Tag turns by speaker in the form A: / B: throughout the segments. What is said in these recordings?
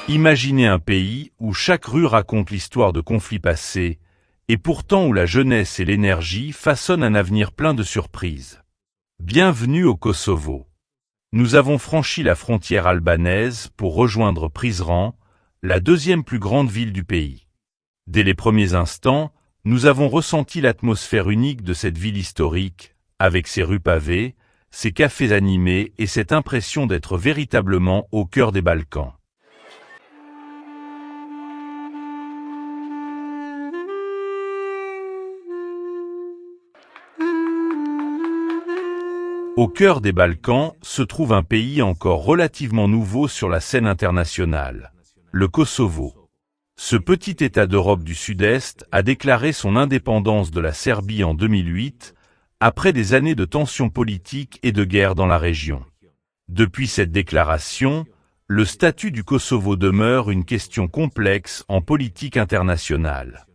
A: Imaginez un pays où chaque rue raconte l'histoire de conflits passés, et pourtant où la jeunesse et l'énergie façonnent un avenir plein de surprises. Bienvenue au Kosovo. Nous avons franchi la frontière albanaise pour rejoindre Prizren, la deuxième plus grande ville du pays. Dès les premiers instants, nous avons ressenti l'atmosphère unique de cette ville historique, avec ses rues pavées, ses cafés animés et cette impression d'être véritablement au cœur des Balkans. Au cœur des Balkans se trouve un pays encore relativement nouveau sur la scène internationale, le Kosovo. Ce petit État d'Europe du Sud-Est a déclaré son indépendance de la Serbie en 2008, après des années de tensions politiques et de guerre dans la région. Depuis cette déclaration, le statut du Kosovo demeure une question complexe en politique internationale.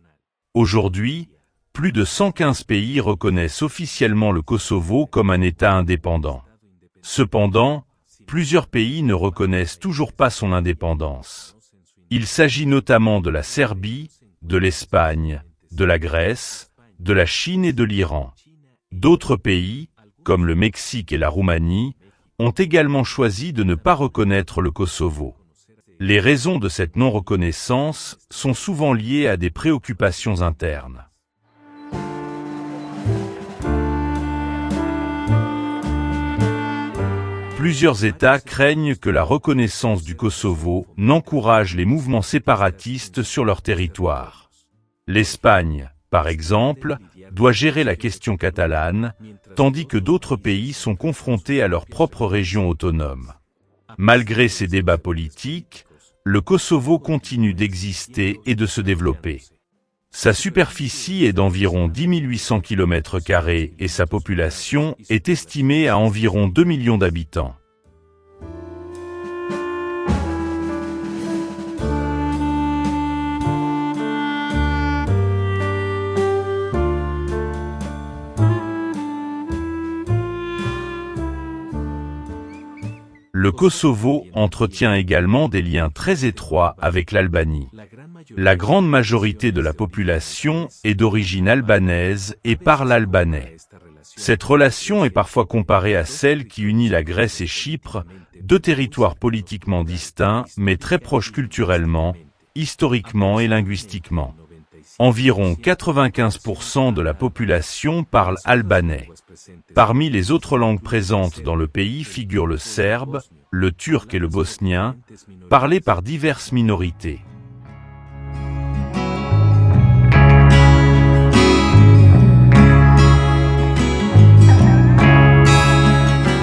A: Aujourd'hui, plus de 115 pays reconnaissent officiellement le Kosovo comme un État indépendant. Cependant, plusieurs pays ne reconnaissent toujours pas son indépendance. Il s'agit notamment de la Serbie, de l'Espagne, de la Grèce, de la Chine et de l'Iran. D'autres pays, comme le Mexique et la Roumanie, ont également choisi de ne pas reconnaître le Kosovo. Les raisons de cette non-reconnaissance sont souvent liées à des préoccupations internes. Plusieurs États craignent que la reconnaissance du Kosovo n'encourage les mouvements séparatistes sur leur territoire. L'Espagne, par exemple, doit gérer la question catalane, tandis que d'autres pays sont confrontés à leur propre région autonome. Malgré ces débats politiques, le Kosovo continue d'exister et de se développer. Sa superficie est d'environ 10 800 km² et sa population est estimée à environ 2 millions d'habitants. Le Kosovo entretient également des liens très étroits avec l'Albanie. La grande majorité de la population est d'origine albanaise et parle albanais. Cette relation est parfois comparée à celle qui unit la Grèce et Chypre, deux territoires politiquement distincts mais très proches culturellement, historiquement et linguistiquement. Environ 95% de la population parle albanais. Parmi les autres langues présentes dans le pays figurent le serbe, le turc et le bosnien, parlés par diverses minorités.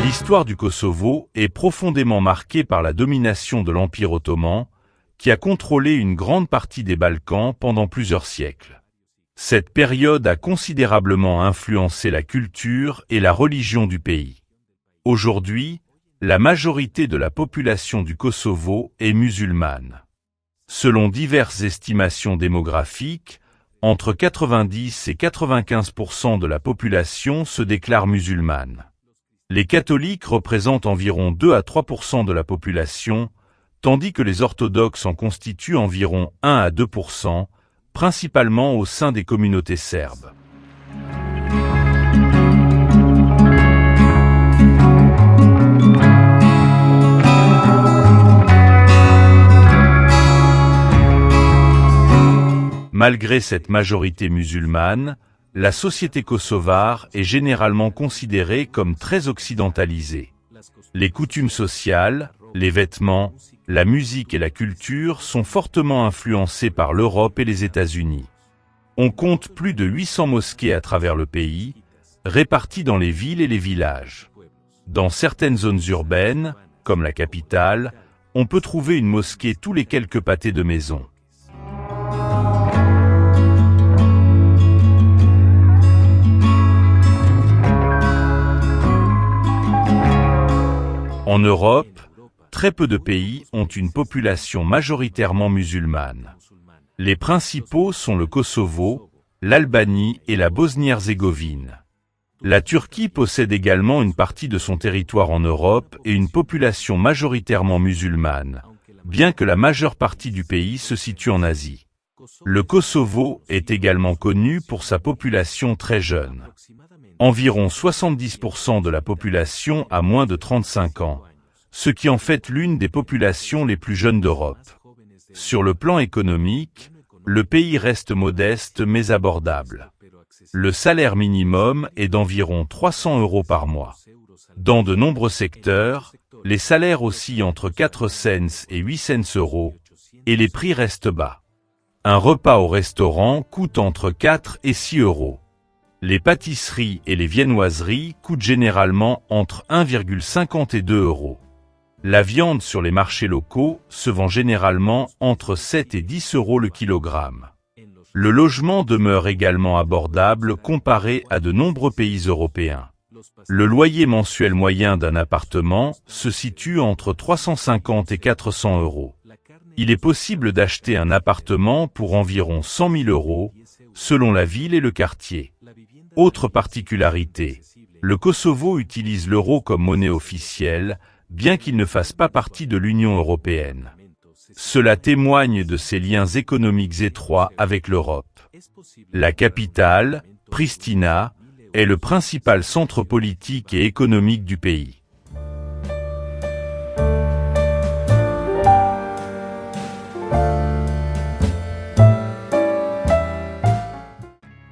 A: L'histoire du Kosovo est profondément marquée par la domination de l'Empire ottoman, qui a contrôlé une grande partie des Balkans pendant plusieurs siècles. Cette période a considérablement influencé la culture et la religion du pays. Aujourd'hui, la majorité de la population du Kosovo est musulmane. Selon diverses estimations démographiques, entre 90 et 95% de la population se déclare musulmane. Les catholiques représentent environ 2 à 3% de la population, tandis que les orthodoxes en constituent environ 1 à 2%, principalement au sein des communautés serbes. Malgré cette majorité musulmane, la société kosovare est généralement considérée comme très occidentalisée. Les coutumes sociales, les vêtements, la musique et la culture sont fortement influencées par l'Europe et les États-Unis. On compte plus de 800 mosquées à travers le pays, réparties dans les villes et les villages. Dans certaines zones urbaines, comme la capitale, on peut trouver une mosquée tous les quelques pâtés de maison. En Europe, très peu de pays ont une population majoritairement musulmane. Les principaux sont le Kosovo, l'Albanie et la Bosnie-Herzégovine. La Turquie possède également une partie de son territoire en Europe et une population majoritairement musulmane, bien que la majeure partie du pays se situe en Asie. Le Kosovo est également connu pour sa population très jeune. Environ 70% de la population a moins de 35 ans, ce qui en fait l'une des populations les plus jeunes d'Europe. Sur le plan économique, le pays reste modeste mais abordable. Le salaire minimum est d'environ 300 € par mois. Dans de nombreux secteurs, les salaires oscillent entre 4 cents et 8 cents euros, et les prix restent bas. Un repas au restaurant coûte entre 4 et 6 €. Les pâtisseries et les viennoiseries coûtent généralement entre 1,50 et 2 €. La viande sur les marchés locaux se vend généralement entre 7 et 10 € le kilogramme. Le logement demeure également abordable comparé à de nombreux pays européens. Le loyer mensuel moyen d'un appartement se situe entre 350 et 400 €. Il est possible d'acheter un appartement pour environ 100 000 € selon la ville et le quartier. Autre particularité, le Kosovo utilise l'euro comme monnaie officielle, bien qu'il ne fasse pas partie de l'Union européenne. Cela témoigne de ses liens économiques étroits avec l'Europe. La capitale, Pristina, est le principal centre politique et économique du pays.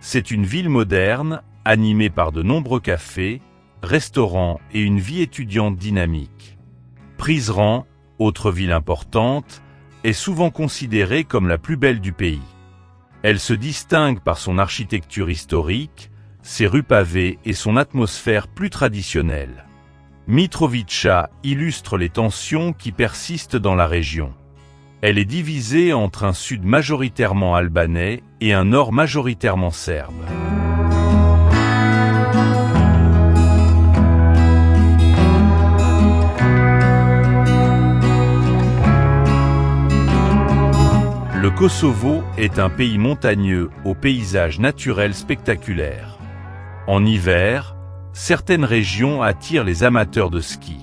A: C'est une ville moderne, animée par de nombreux cafés, restaurants et une vie étudiante dynamique. Prizren, autre ville importante, est souvent considérée comme la plus belle du pays. Elle se distingue par son architecture historique, ses rues pavées et son atmosphère plus traditionnelle. Mitrovica illustre les tensions qui persistent dans la région. Elle est divisée entre un sud majoritairement albanais et un nord majoritairement serbe. Le Kosovo est un pays montagneux aux paysages naturels spectaculaires. En hiver, certaines régions attirent les amateurs de ski.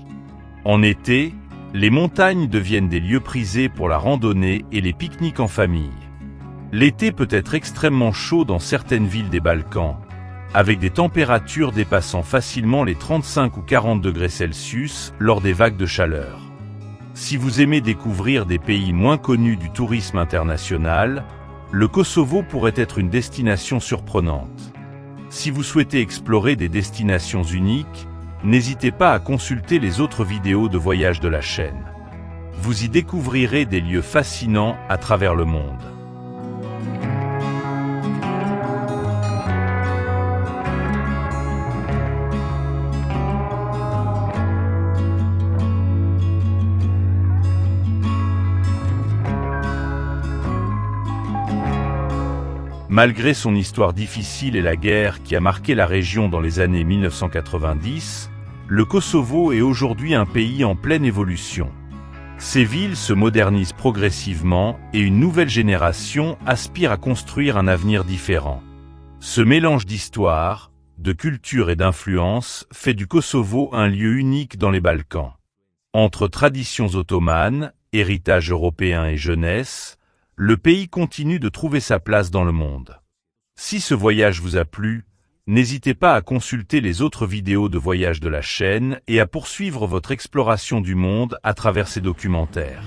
A: En été, les montagnes deviennent des lieux prisés pour la randonnée et les pique-niques en famille. L'été peut être extrêmement chaud dans certaines villes des Balkans, avec des températures dépassant facilement les 35 ou 40 degrés Celsius lors des vagues de chaleur. Si vous aimez découvrir des pays moins connus du tourisme international, le Kosovo pourrait être une destination surprenante. Si vous souhaitez explorer des destinations uniques, n'hésitez pas à consulter les autres vidéos de voyage de la chaîne. Vous y découvrirez des lieux fascinants à travers le monde. Malgré son histoire difficile et la guerre qui a marqué la région dans les années 1990, le Kosovo est aujourd'hui un pays en pleine évolution. Ses villes se modernisent progressivement et une nouvelle génération aspire à construire un avenir différent. Ce mélange d'histoire, de culture et d'influence fait du Kosovo un lieu unique dans les Balkans. Entre traditions ottomanes, héritage européen et jeunesse, le pays continue de trouver sa place dans le monde. Si ce voyage vous a plu, n'hésitez pas à consulter les autres vidéos de voyage de la chaîne et à poursuivre votre exploration du monde à travers ces documentaires.